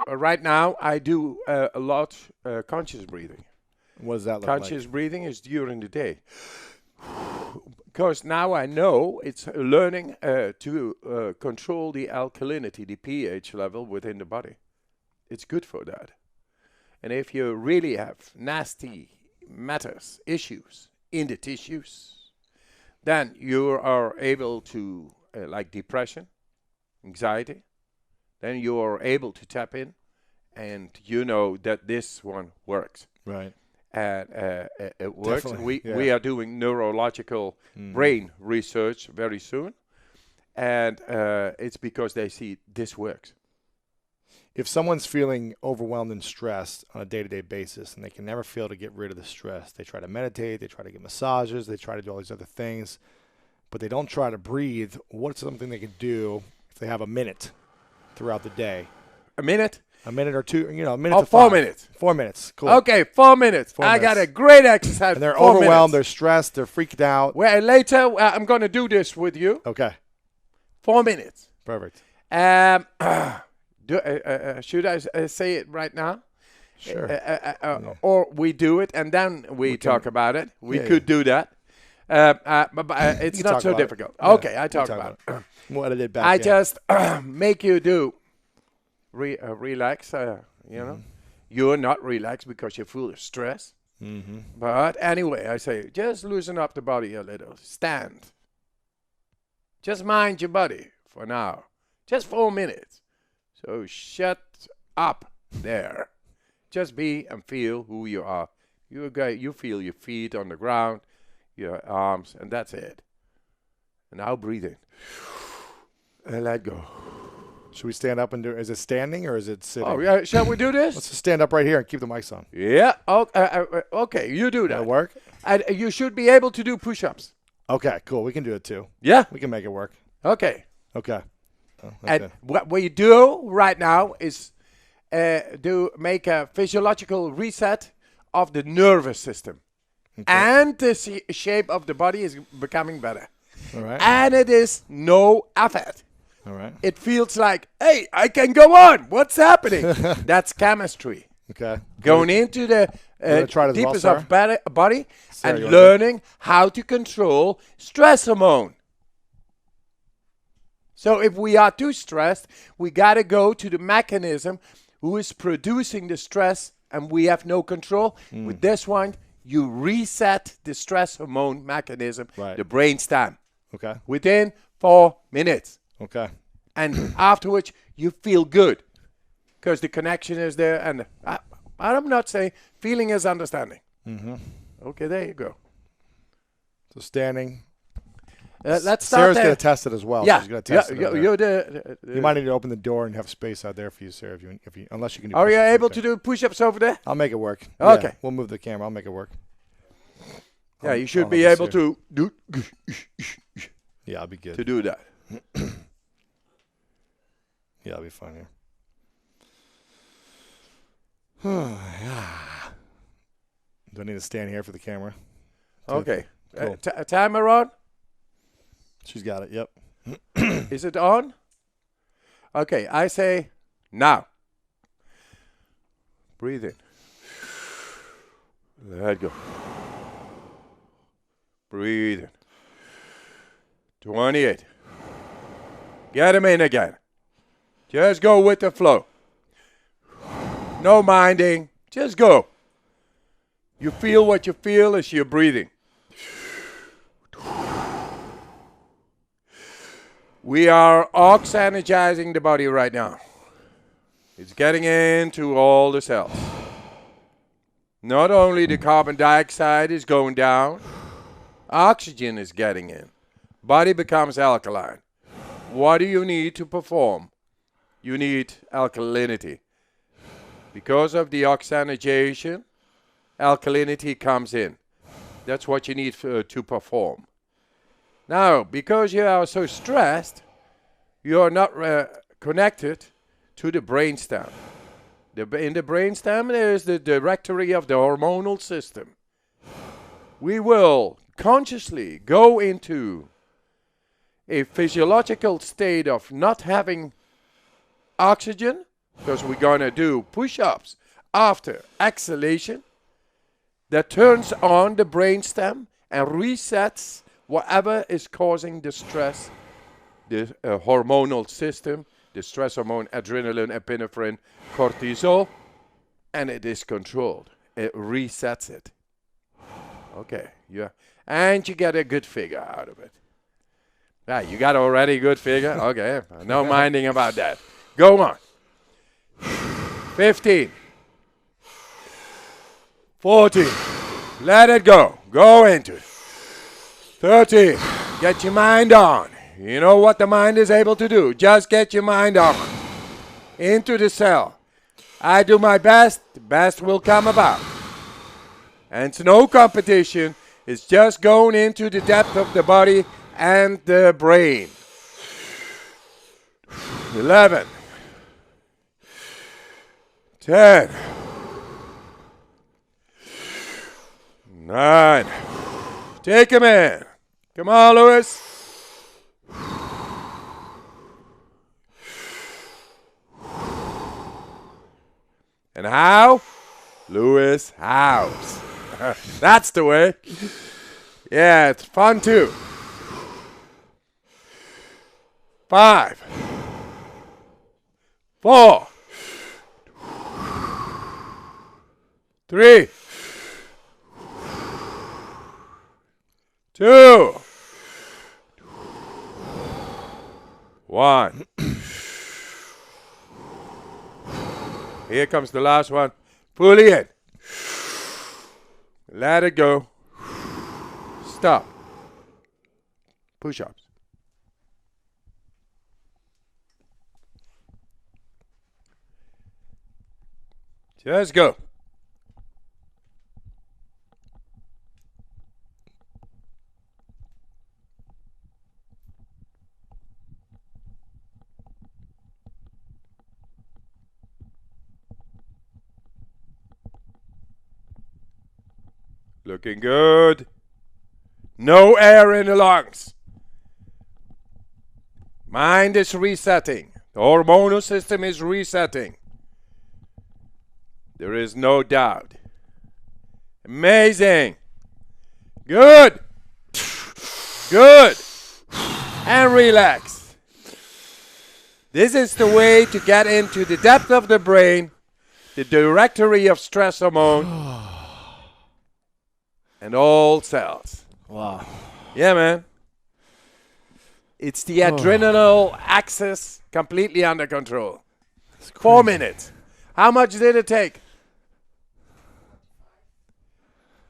right now I do a lot conscious breathing. What does that look Conscious breathing is during the day. Because now I know it's learning to control the alkalinity, the pH level within the body. It's good for that. And if you really have nasty matters, issues in the tissues, then you are able to, like depression, anxiety, then you are able to tap in and you know that this one works. Right. And it works. Definitely, We are doing neurological brain research very soon. And it's because they see this works. If someone's feeling overwhelmed and stressed on a day-to-day basis and they can never feel to get rid of the stress, they try to meditate, they try to get massages, they try to do all these other things, but they don't try to breathe, what's something they can do if they have a minute throughout the day? A minute? A minute or two, a minute to 4 5. minutes. 4 minutes, cool. Okay, 4 minutes. 4 I got minutes. a great exercise. And they're 4 overwhelmed, minutes. they're stressed, they're freaked out. Well, later I'm going to do this with you. Okay, 4 minutes. perfect. Should I say it right now? Sure. Or we do it and then we talk about it. We could do that. But it's not so difficult. Yeah, okay, I talk about it. We'll edit it back. I just make you do relax. You're not relaxed because you feel stress. Mm-hmm. But anyway, I say just loosen up the body a little. Stand. Just mind your body for now. Just 4 minutes. So shut up there. Just be and feel who you are. You feel your feet on the ground, your arms, and that's it. And now breathe in. And let go. Should we stand up and do it? Is it standing or is it sitting? Oh, yeah. Shall we do this? Let's just stand up right here and keep the mics on. Yeah. Okay, you do that. That'll work? And you should be able to do push-ups. Okay, cool. We can do it too. Yeah. We can make it work. Okay. Okay. And what we do right now is make a physiological reset of the nervous system. Okay. And the shape of the body is becoming better. All right. And it is no effort. All right. It feels like, hey, I can go on. What's happening? That's chemistry. Okay. Going into the deepest of body Sarah, and learning how to control stress hormone. So if we are too stressed, we got to go to the mechanism who is producing the stress and we have no control. With this one, you reset the stress hormone mechanism, the brainstem, within 4 minutes. Okay. And afterwards, you feel good because the connection is there. And I'm not saying feeling is understanding. Mm-hmm. Okay, there you go. So standing. Let's start Sarah's there. going to test it as well. Yeah, so she's going to test it. You you might need to open the door and have space out there for you, Sarah. If you unless you can do. Are you able to do push-ups over there? I'll make it work. Okay. Yeah, we'll move the camera. I'll make it work. Yeah, you should be able to do. Yeah, I'll be good. To do that. Yeah, I'll be fine here. Do I need to stand here for the camera? Okay. Cool. Timer on? She's got it, yep. Is it on? Okay, I say now. Breathe in. Let go. Breathe in. 28. Get him in again. Just go with the flow. No minding. Just go. You feel what you feel as you're breathing. We are ox-energizing the body right now. It's getting into all the cells. Not only the carbon dioxide is going down, oxygen is getting in. Body becomes alkaline. What do you need to perform? You need alkalinity. Because of the oxygenation, alkalinity comes in. That's what you need to perform. Now, because you are so stressed, you are not connected to the brainstem. In the brainstem, there is the directory of the hormonal system. We will consciously go into a physiological state of not having oxygen because we're going to do push-ups after exhalation that turns on the brainstem and resets whatever is causing the stress, the hormonal system, the stress hormone, adrenaline, epinephrine, cortisol, and it is controlled. It resets it. Okay, yeah, and you get a good figure out of it. Yeah, you got already a good figure? Okay, no minding about that. Go on. 15. 14. Let it go. Go into it. 13. Get your mind on. You know what the mind is able to do. Just get your mind on. Into the cell. I do my best. The best will come about. And it's no competition. It's just going into the depth of the body and the brain. 11. 10. 9. Take him in. Come on, Lewis. And how? Lewis House. That's the way. Yeah, it's fun too. 5. 4. 3. 2. 1. Here comes the last one. Fully in. Let it go. Stop. Push-ups. Just go. Looking good. No air in the lungs. Mind is resetting. The hormonal system is resetting. There is no doubt. Amazing. Good. Good. And relax. This is the way to get into the depth of the brain, the directory of stress hormone, and all cells. Wow. Yeah, man. It's the adrenal axis completely under control. 4 minutes. How much did it take?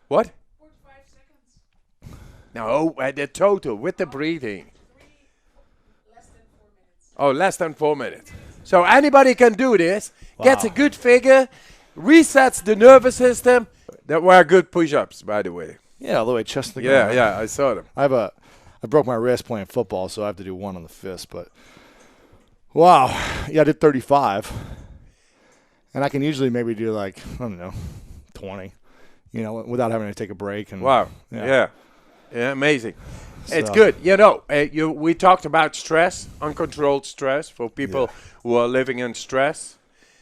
What? 45 seconds. No, the total with the breathing. Less than 4 minutes. Oh, less than 4 minutes. So anybody can do this, gets a good figure, resets the nervous system. That were good push-ups, by the way. Yeah, all the way chest to the ground. Yeah, I saw them. I broke my wrist playing football, so I have to do one on the fist. But wow, yeah, I did 35, and I can usually maybe do like 20, without having to take a break. And Wow. Yeah, amazing. It's good. We talked about stress, uncontrolled stress for people who are living in stress.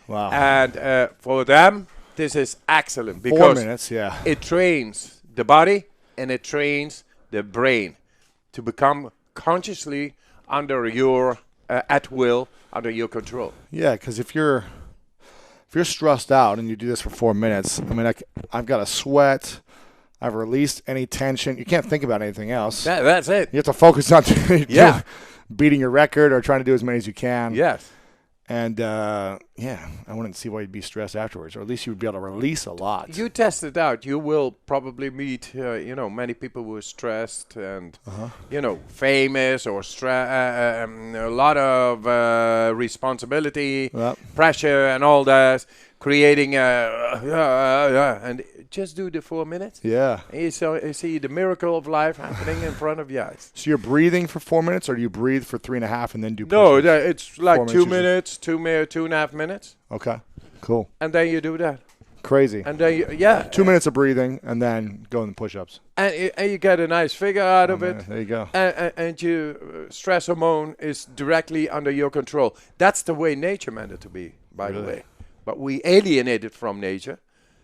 Wow. And for them, this is excellent 4 because minutes, it trains the body and it trains the brain to become consciously under your at will, under your control. Yeah, because if you're stressed out and you do this for 4 minutes, I mean, I've got a sweat. I've released any tension. You can't think about anything else. That's it. You have to focus on beating your record or trying to do as many as you can. Yes. And, I wouldn't see why you'd be stressed afterwards, or at least you would be able to release a lot. You test it out. You will probably meet, many people who are stressed and, famous or a lot of responsibility, pressure and all that, creating and just do the 4 minutes. Yeah. And you see the miracle of life happening in front of your eyes. So you're breathing for 4 minutes, or do you breathe for 3.5 and then do No, push-ups? it's like 4 2 minutes, minutes, 2.5 minutes. Okay, cool. And then you do that. Crazy. And then 2 minutes of breathing and then go in the push-ups. And you get a nice figure out of it. There you go. And your stress hormone is directly under your control. That's the way nature meant it to be, by the Really? way. But we alienate it from nature,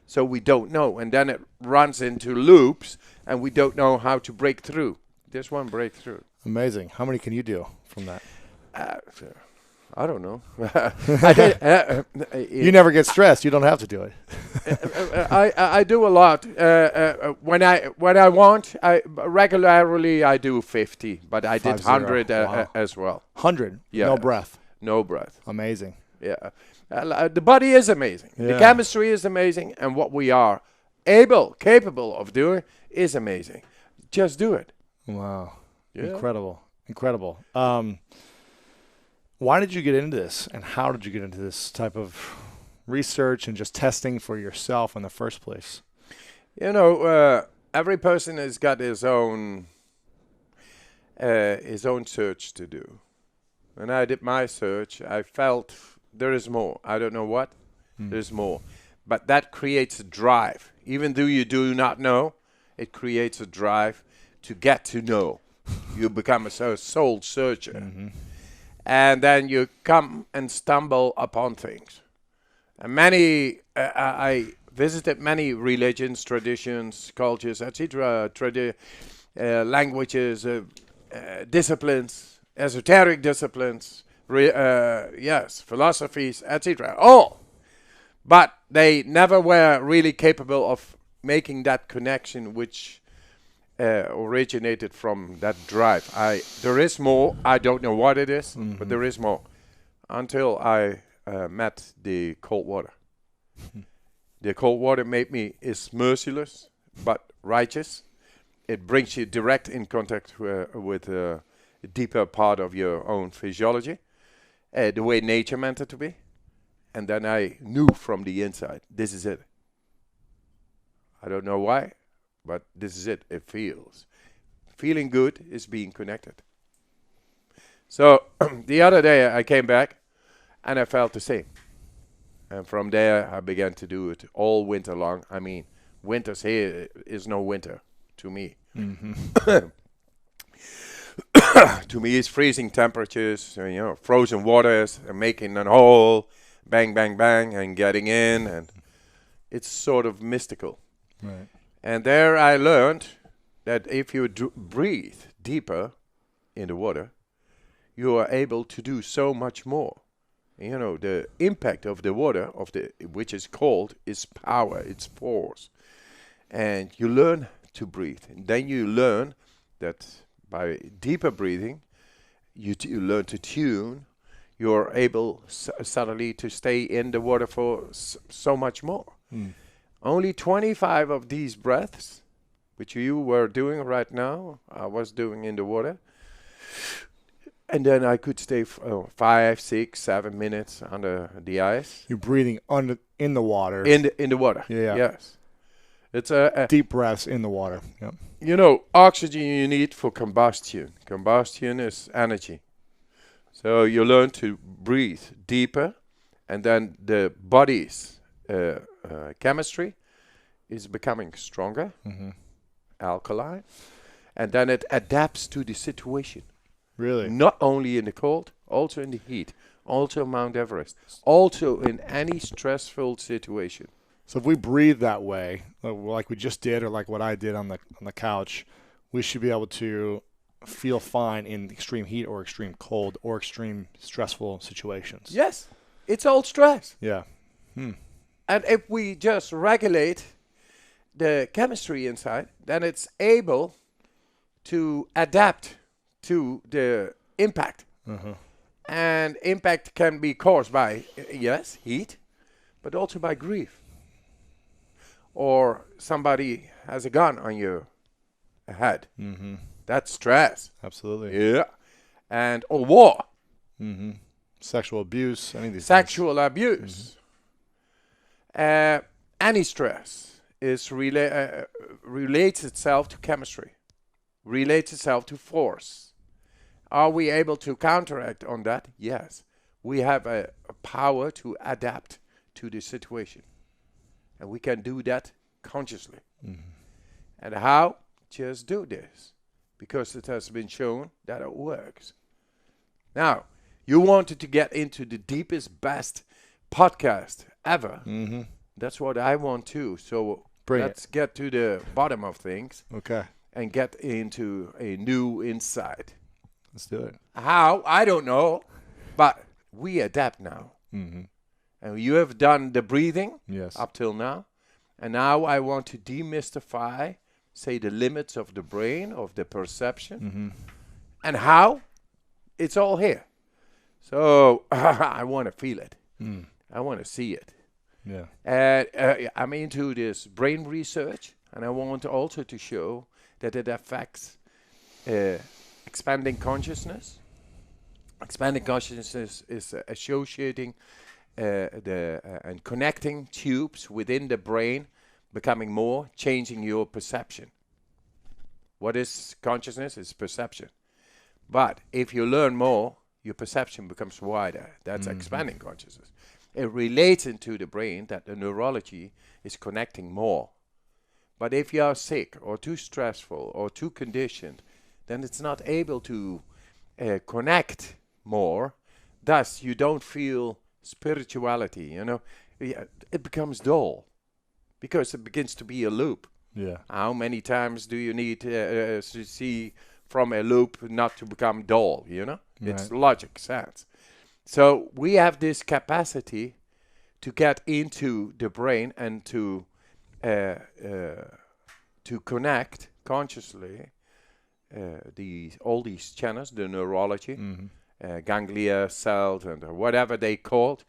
so we don't know. And then it runs into loops, and we don't know how to break through. This one break through. Amazing. How many can you do from that? I don't know. I did, You never get stressed. You don't have to do it. I do a lot. When I want, regularly I do 50, but I did 50. 100 Wow. as well. 100. Yeah. No breath. No breath. Amazing. Yeah. The body is amazing. The Yeah. chemistry is amazing, and what we are capable of doing is amazing. Just do it. Wow. Yeah. Incredible. Why did you get into this, and how did you get into this type of research and just testing for yourself in the first place? You know, every person has got his own search to do. When I did my search, I felt there is more. I don't know what. There's more. But that creates a drive. Even though you do not know, it creates a drive to get to know. You become a soul searcher. Mm-hmm. And then you come and stumble upon things. And I visited many religions, traditions, cultures, etc., languages, disciplines, esoteric disciplines, philosophies, etc. All. But they never were really capable of making that connection which originated from that drive. There is more. I don't know what it is, but there is more. Until I met the cold water. The cold water is merciless, but righteous. It brings you direct in contact with a deeper part of your own physiology, the way nature meant it to be. And then I knew from the inside, this is it. I don't know why, but this is it. It feels. Feeling good is being connected. So the other day I came back and I felt the same. And from there I began to do it all winter long. I mean, winters here is no winter to me. Mm-hmm. To me it's freezing temperatures, frozen waters, and making an hole, bang, bang, bang, and getting in. And it's sort of mystical. Right. And there I learned that if you breathe deeper in the water, you are able to do so much more. The impact of the water, which is cold, is power, it's force. And you learn to breathe. And then you learn that by deeper breathing, you learn to tune. You're able suddenly to stay in the water for so much more. Only 25 of these breaths, which you were doing right now, I was doing in the water. And then I could stay 5, 6, 7 minutes under the ice. You're breathing in the water. In the water. Yeah. Yes. It's a deep breaths in the water. Yep. Oxygen you need for combustion. Combustion is energy. So you learn to breathe deeper, and then the body's chemistry is becoming stronger, alkaline, and then it adapts to the situation. Really? Not only in the cold, also in the heat, also Mount Everest, also in any stressful situation. So if we breathe that way, like we just did, or like what I did on the couch, we should be able to feel fine in extreme heat or extreme cold or extreme stressful situations. Yes, it's all stress. Yeah. And if we just regulate the chemistry inside, then it's able to adapt to the impact. And impact can be caused by, yes, heat, but also by grief. Or somebody has a gun on your head. That's stress. Absolutely. Yeah. Or war. Sexual abuse, any of these Sexual abuse. Any stress is relates itself to chemistry, relates itself to force. Are we able to counteract on that? Yes. We have a power to adapt to the situation. And we can do that consciously. And how? Just do this. Because it has been shown that it works. Now, you wanted to get into the deepest, best podcast ever. Mm-hmm. That's what I want too. So let's get to the bottom of things. Okay. And get into a new insight. Let's do it. How? I don't know. But we adapt now. Mm-hmm. And you have done the breathing Yes. up till now. And now I want to demystify, say, the limits of the brain, of the perception. Mm-hmm. And how? It's all here. So I want to feel it. Mm. I want to see it. Yeah. And I'm into this brain research. And I want also to show that it affects expanding consciousness. Expanding consciousness is associating and connecting tubes within the brain, becoming more, changing your perception. What is consciousness? It's perception. But if you learn more, your perception becomes wider. That's expanding consciousness. It relates into the brain that the neurology is connecting more. But if you are sick or too stressful or too conditioned, then it's not able to connect more. Thus, you don't feel spirituality, you know. It becomes dull because it begins to be a loop. Yeah. How many times do you need to see from a loop not to become dull, you know? Right. It's logic, sense. So we have this capacity to get into the brain and to connect consciously all these channels, the neurology, ganglia cells and whatever they called,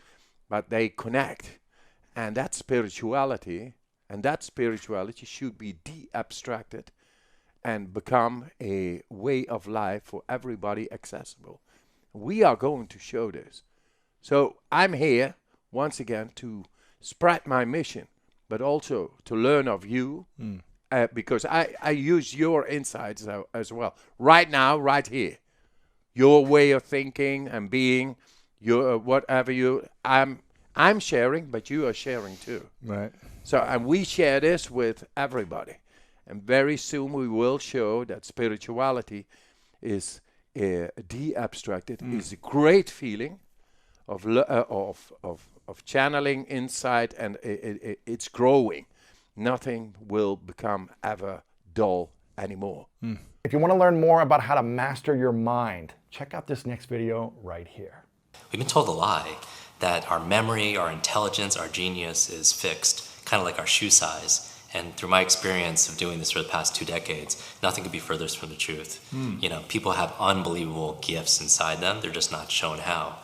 but they connect. And that spirituality should be de-abstracted and become a way of life for everybody accessible. We are going to show this. So I'm here, once again, to spread my mission, but also to learn of you, because I use your insights as well. Right now, right here. Your way of thinking and being, your whatever I'm sharing, but you are sharing too. Right. So, and we share this with everybody. And very soon we will show that spirituality is de-abstracted, is a great feeling of channeling insight, and it's growing. Nothing will become ever dull anymore. If you want to learn more about how to master your mind, check out this next video right here. We've been told a lie that our memory, our intelligence, our genius is fixed, kind of like our shoe size. And through my experience of doing this for the past 2 decades, nothing could be furthest from the truth. You know, people have unbelievable gifts inside them. They're just not shown how.